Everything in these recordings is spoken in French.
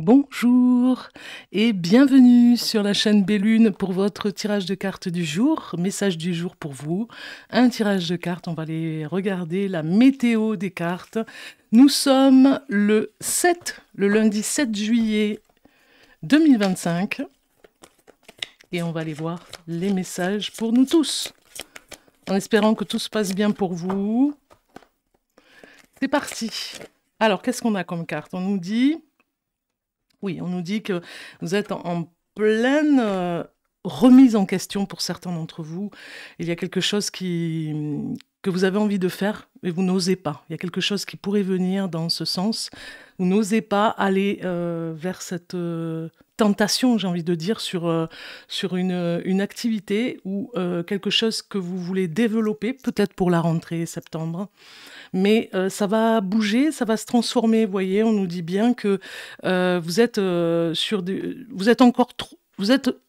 Bonjour et bienvenue sur la chaîne Bellune pour votre tirage de cartes du jour. Message du jour pour vous. Un tirage de cartes, on va aller regarder la météo des cartes. Nous sommes le lundi 7 juillet 2025 et on va aller voir les messages pour nous tous. En espérant que tout se passe bien pour vous. C'est parti. Alors, qu'est-ce qu'on a comme carte? On nous dit que vous êtes en pleine remise en question pour certains d'entre vous. Il y a quelque chose que vous avez envie de faire, mais vous n'osez pas. Il y a quelque chose qui pourrait venir dans ce sens. Vous n'osez pas aller vers cette tentation, j'ai envie de dire, sur une activité ou quelque chose que vous voulez développer, peut-être pour la rentrée septembre. Mais ça va bouger, ça va se transformer. Vous voyez, on nous dit bien que vous êtes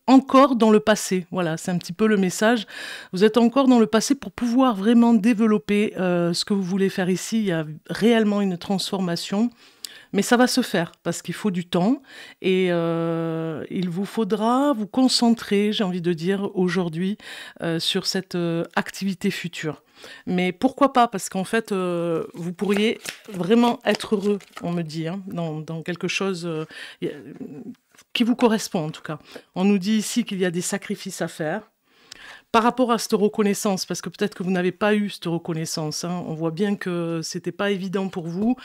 encore dans le passé. Voilà, c'est un petit peu le message. Vous êtes encore dans le passé pour pouvoir vraiment développer ce que vous voulez faire ici. Il y a réellement une transformation. Mais ça va se faire parce qu'il faut du temps et il vous faudra vous concentrer, j'ai envie de dire, aujourd'hui sur cette activité future. Mais pourquoi pas? Parce qu'en fait, vous pourriez vraiment être heureux, on me dit, hein, dans quelque chose qui vous correspond en tout cas. On nous dit ici qu'il y a des sacrifices à faire. Par rapport à cette reconnaissance, parce que peut-être que vous n'avez pas eu cette reconnaissance, hein, on voit bien que c'était pas évident pour vous.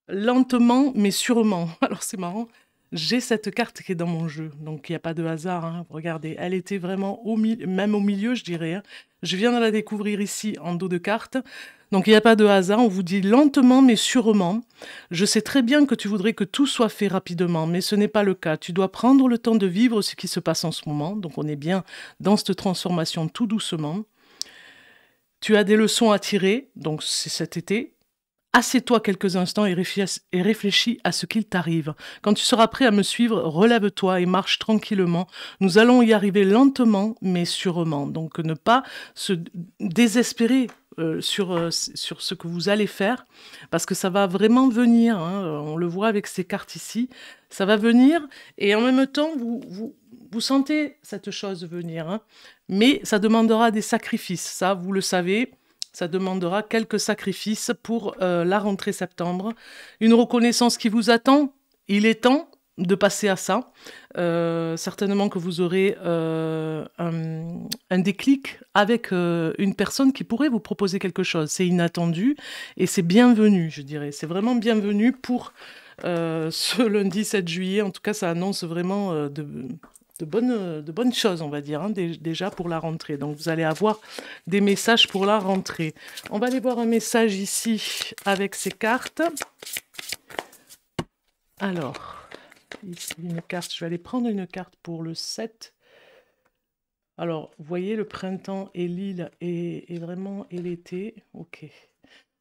Lentement, mais sûrement. Alors c'est marrant, j'ai cette carte qui est dans mon jeu, donc il n'y a pas de hasard. Hein. Regardez, elle était vraiment même au milieu, je dirais. Hein. Je viens de la découvrir ici en dos de carte. Donc il n'y a pas de hasard, on vous dit lentement mais sûrement. Je sais très bien que tu voudrais que tout soit fait rapidement, mais ce n'est pas le cas. Tu dois prendre le temps de vivre ce qui se passe en ce moment. Donc on est bien dans cette transformation tout doucement. Tu as des leçons à tirer, donc c'est cet été. Assieds-toi quelques instants et réfléchis à ce qu'il t'arrive. Quand tu seras prêt à me suivre, relève-toi et marche tranquillement. Nous allons y arriver lentement mais sûrement. Donc ne pas se désespérer sur ce que vous allez faire, parce que ça va vraiment venir, hein, on le voit avec ces cartes ici, ça va venir, et en même temps, vous sentez cette chose venir, hein, mais ça demandera des sacrifices, ça, vous le savez, ça demandera quelques sacrifices pour la rentrée septembre, une reconnaissance qui vous attend, il est temps de passer à ça. Certainement que vous aurez un déclic avec une personne qui pourrait vous proposer quelque chose. C'est inattendu et c'est bienvenu, je dirais. C'est vraiment bienvenu pour ce lundi 7 juillet. En tout cas, ça annonce vraiment de bonnes choses, on va dire, hein, déjà pour la rentrée. Donc, vous allez avoir des messages pour la rentrée. On va aller voir un message ici avec ces cartes. Alors... ici, une carte. Je vais aller prendre une carte pour le 7. Alors, vous voyez, le printemps et l'île et l'été. Ok.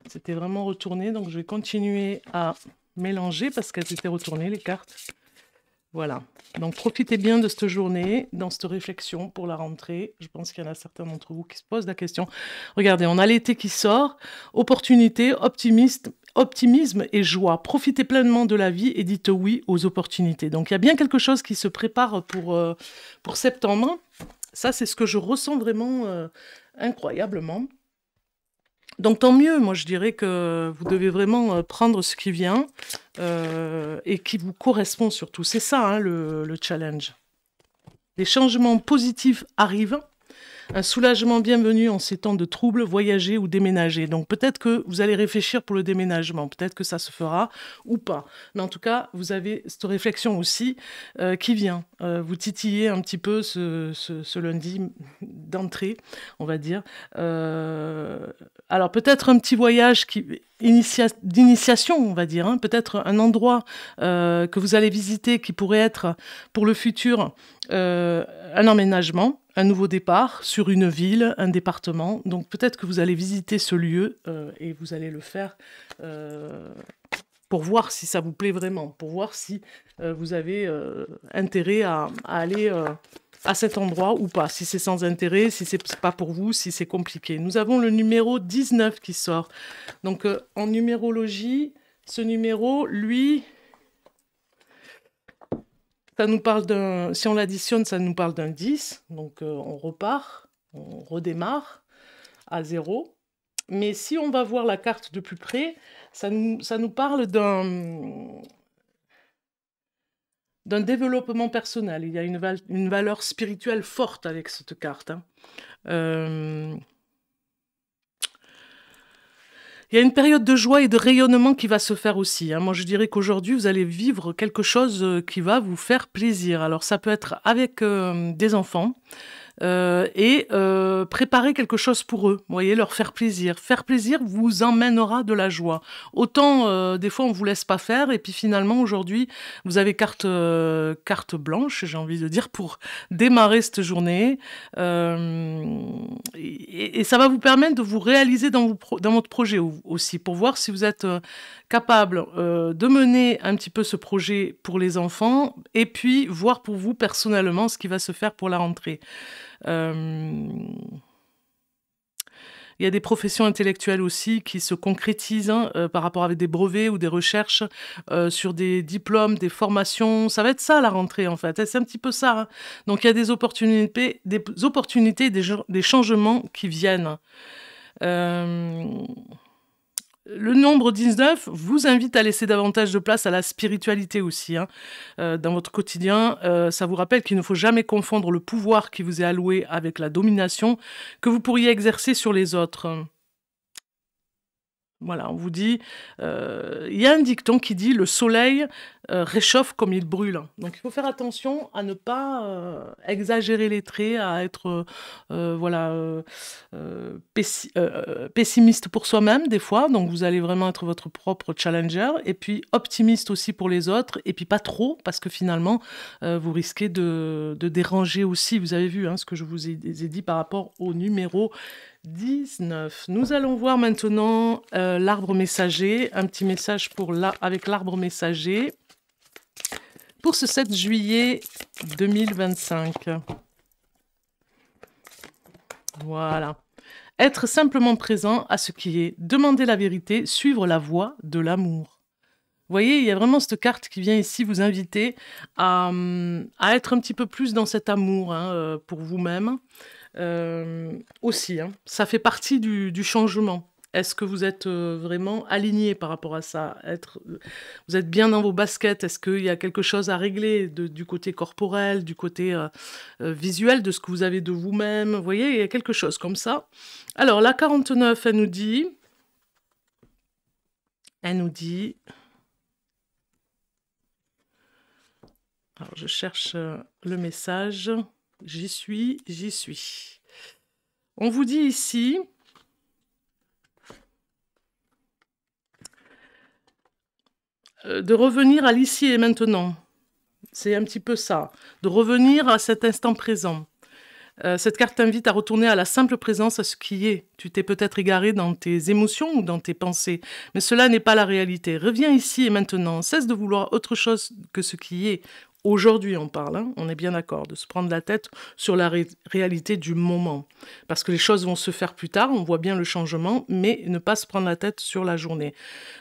C'était vraiment retourné. Donc, je vais continuer à mélanger parce qu'elles étaient retournées, les cartes. Voilà. Donc, profitez bien de cette journée, dans cette réflexion pour la rentrée. Je pense qu'il y en a certains d'entre vous qui se posent la question. Regardez, on a l'été qui sort. Opportunité, optimisme et joie. Profitez pleinement de la vie et dites oui aux opportunités. Donc, il y a bien quelque chose qui se prépare pour septembre. Ça, c'est ce que je ressens vraiment incroyablement. Donc, tant mieux. Moi, je dirais que vous devez vraiment prendre ce qui vient et qui vous correspond surtout. C'est ça, hein, le challenge. Les changements positifs arrivent. Un soulagement bienvenu en ces temps de troubles, voyager ou déménager. Donc peut-être que vous allez réfléchir pour le déménagement, peut-être que ça se fera ou pas. Mais en tout cas, vous avez cette réflexion aussi qui vient. Vous titillez un petit peu ce lundi d'entrée, on va dire. Alors peut-être un petit voyage d'initiation, on va dire. Hein. Peut-être un endroit que vous allez visiter qui pourrait être pour le futur un emménagement. Un nouveau départ sur une ville, un département. Donc peut-être que vous allez visiter ce lieu et vous allez le faire pour voir si ça vous plaît vraiment, pour voir si vous avez intérêt à aller à cet endroit ou pas, si c'est sans intérêt, si c'est pas pour vous, si c'est compliqué. Nous avons le numéro 19 qui sort. Donc en numérologie, Ce numéro, lui, ça nous parle d'un... Si on l'additionne, ça nous parle d'un 10. Donc, on repart, on redémarre à 0. Mais si on va voir la carte de plus près, ça nous parle d'un développement personnel. Il y a une valeur spirituelle forte avec cette carte. Hein. Il y a une période de joie et de rayonnement qui va se faire aussi. Hein. Moi, je dirais qu'aujourd'hui, vous allez vivre quelque chose qui va vous faire plaisir. Alors, ça peut être avec des enfants et préparer quelque chose pour eux. Vous voyez, leur faire plaisir. Faire plaisir vous emmènera de la joie. Autant, des fois, on ne vous laisse pas faire. Et puis, finalement, aujourd'hui, vous avez carte blanche, j'ai envie de dire, pour démarrer cette journée. Et ça va vous permettre de vous réaliser dans votre projet aussi, pour voir si vous êtes capable de mener un petit peu ce projet pour les enfants, et puis voir pour vous personnellement ce qui va se faire pour la rentrée. Il y a des professions intellectuelles aussi qui se concrétisent par rapport avec des brevets ou des recherches sur des diplômes, des formations. Ça va être ça la rentrée en fait. C'est un petit peu ça. Hein. Donc il y a des opportunités, des changements qui viennent. Le nombre 19 vous invite à laisser davantage de place à la spiritualité aussi. Hein. Dans votre quotidien, ça vous rappelle qu'il ne faut jamais confondre le pouvoir qui vous est alloué avec la domination que vous pourriez exercer sur les autres. Voilà, on vous dit, il y a un dicton qui dit « le soleil réchauffe comme il brûle ». Donc il faut faire attention à ne pas exagérer les traits, à être pessimiste pour soi-même des fois. Donc vous allez vraiment être votre propre challenger. Et puis optimiste aussi pour les autres. Et puis pas trop, parce que finalement, vous risquez de déranger aussi. Vous avez vu ce que je vous ai dit par rapport au numéro 19. Nous allons voir maintenant l'arbre messager. Un petit message avec l'arbre messager pour ce 7 juillet 2025. Voilà. Être simplement présent à ce qui est. Demander la vérité, suivre la voie de l'amour. Vous voyez, il y a vraiment cette carte qui vient ici vous inviter à être un petit peu plus dans cet amour pour vous-même. Aussi, ça fait partie du changement. Est-ce que vous êtes vraiment aligné par rapport à ça? Vous êtes bien dans vos baskets? Est-ce qu'il y a quelque chose à régler du côté corporel, du côté visuel de ce que vous avez de vous-même? Vous voyez, il y a quelque chose comme ça. Alors, la 49, elle nous dit... Alors, je cherche le message... J'y suis. On vous dit ici, de revenir à l'ici et maintenant. C'est un petit peu ça, de revenir à cet instant présent. Cette carte t'invite à retourner à la simple présence, à ce qui est. Tu t'es peut-être égaré dans tes émotions ou dans tes pensées, mais cela n'est pas la réalité. Reviens ici et maintenant, cesse de vouloir autre chose que ce qui est. Aujourd'hui, on parle, on est bien d'accord, de se prendre la tête sur la réalité du moment. Parce que les choses vont se faire plus tard, on voit bien le changement, mais ne pas se prendre la tête sur la journée.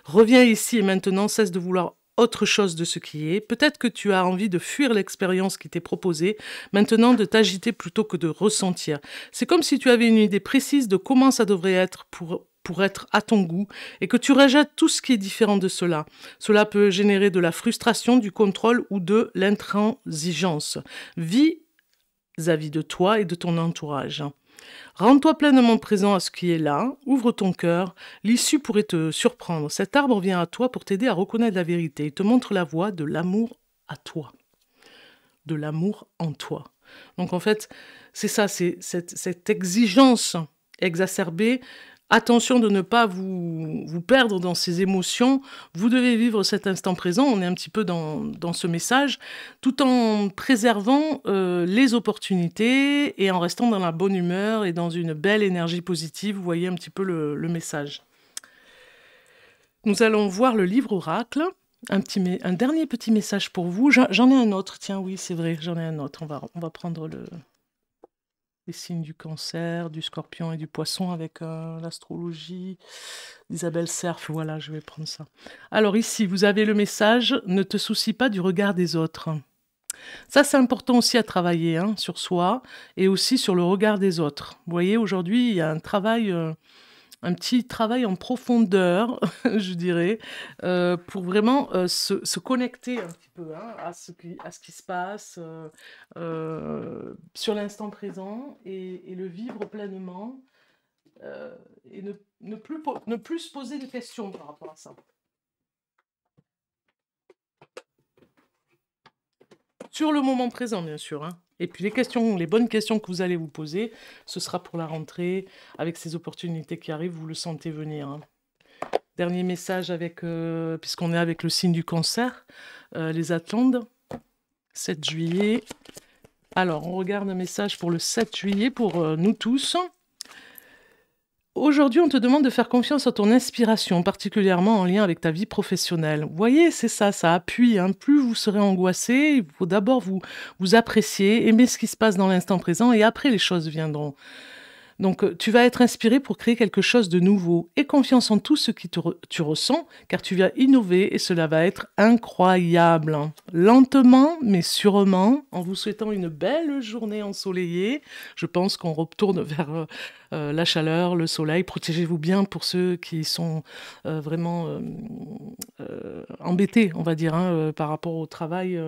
Reviens ici et maintenant, cesse de vouloir autre chose de ce qui est. Peut-être que tu as envie de fuir l'expérience qui t'est proposée, maintenant de t'agiter plutôt que de ressentir. C'est comme si tu avais une idée précise de comment ça devrait être pour être à ton goût, et que tu rejettes tout ce qui est différent de cela. Cela peut générer de la frustration, du contrôle ou de l'intransigeance vis-à-vis de toi et de ton entourage. Rends-toi pleinement présent à ce qui est là, ouvre ton cœur, l'issue pourrait te surprendre. Cet arbre vient à toi pour t'aider à reconnaître la vérité. Il te montre la voie de l'amour à toi, de l'amour en toi. Donc en fait, c'est ça, c'est cette exigence exacerbée. Attention de ne pas vous perdre dans ces émotions. Vous devez vivre cet instant présent. On est un petit peu dans ce message, tout en préservant les opportunités et en restant dans la bonne humeur et dans une belle énergie positive. Vous voyez un petit peu le message. Nous allons voir le livre oracle. Un dernier petit message pour vous. J'en ai un autre. Tiens, oui, c'est vrai, j'en ai un autre. On va prendre le... les signes du Cancer, du Scorpion et du Poisson avec l'astrologie d'Isabelle Serf. Voilà, je vais prendre ça. Alors ici, vous avez le message « Ne te soucie pas du regard des autres ». Ça, c'est important aussi à travailler hein, sur soi et aussi sur le regard des autres. Vous voyez, aujourd'hui, il y a un travail, un petit travail en profondeur, je dirais, pour vraiment se connecter un petit peu hein, à ce qui se passe sur l'instant présent et le vivre pleinement et ne plus se poser de questions par rapport à ça. Sur le moment présent, bien sûr. Hein. Et puis les bonnes questions que vous allez vous poser, ce sera pour la rentrée, avec ces opportunités qui arrivent, vous le sentez venir. Hein. Dernier message avec, puisqu'on est avec le signe du Cancer, les Atlantes, 7 juillet. Alors, on regarde un message pour le 7 juillet pour nous tous. Aujourd'hui, on te demande de faire confiance à ton inspiration, particulièrement en lien avec ta vie professionnelle. Vous voyez, c'est ça, ça appuie. Hein. Plus vous serez angoissé, il faut d'abord vous apprécier, aimer ce qui se passe dans l'instant présent, et après les choses viendront. Donc, tu vas être inspiré pour créer quelque chose de nouveau. Aie confiance en tout ce que tu ressens, car tu vas innover et cela va être incroyable. Lentement, mais sûrement, en vous souhaitant une belle journée ensoleillée. Je pense qu'on retourne vers la chaleur, le soleil. Protégez-vous bien pour ceux qui sont vraiment embêtés, on va dire, hein, par rapport au travail,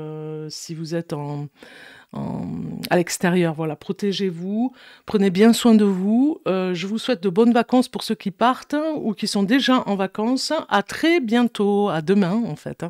si vous êtes à l'extérieur. Voilà, protégez-vous, prenez bien soin de vous. Je vous souhaite de bonnes vacances pour ceux qui partent ou qui sont déjà en vacances. À très bientôt, à demain en fait.